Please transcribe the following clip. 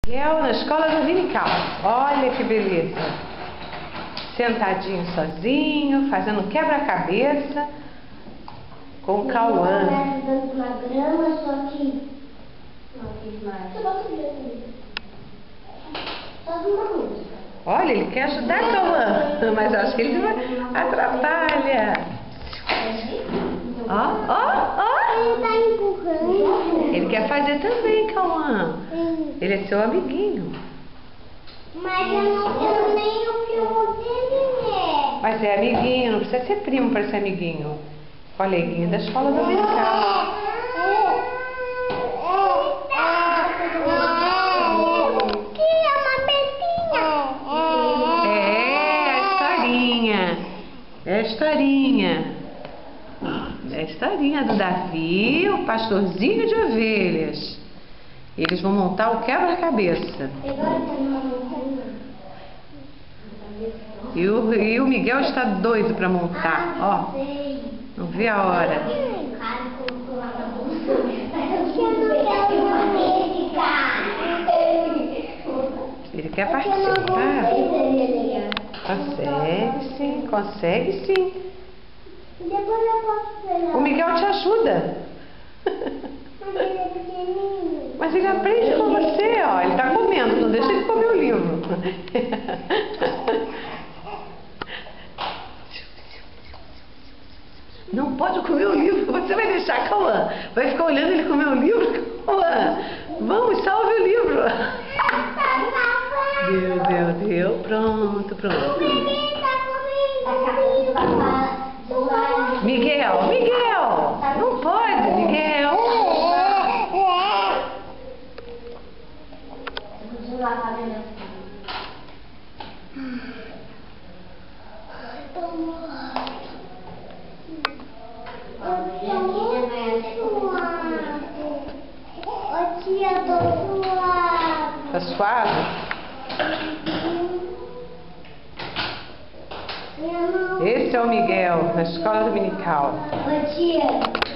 Miguel na escola dominical. Olha que beleza. Sentadinho sozinho, fazendo quebra-cabeça com o Cauã. Na grama, só que não fiz mais. Só de uma música. Olha, ele quer ajudar Cauã, mas eu acho que ele atrapalha. Ó, ó, ó. Ele tá empurrando. Ele quer fazer também, Cauã. Sim. Ele é seu amiguinho. Mas eu não nem o primo dele, né? Mas é amiguinho, não precisa ser primo para ser amiguinho. Coleguinha da escola dominical. É a historinha. É a historinha do Davi, o pastorzinho de ovelhas. Eles vão montar o quebra-cabeça. E o Miguel está doido para montar. Ó, não vê a hora. Ele quer participar. Consegue sim, consegue sim. Depois eu posso pegar. O Miguel te ajuda. Mas ele é pequenininho. Mas ele aprende com você, ó. Ele tá comendo, não deixa ele comer o livro. Não pode comer o livro. Você vai deixar, Cauã? Vai ficar olhando ele comer o livro? Cauã, vamos, salve o livro. Deu. Pronto. Miguel, não pode, Miguel. Tá suave? Esse é o Miguel, na escola dominical. Ô tia.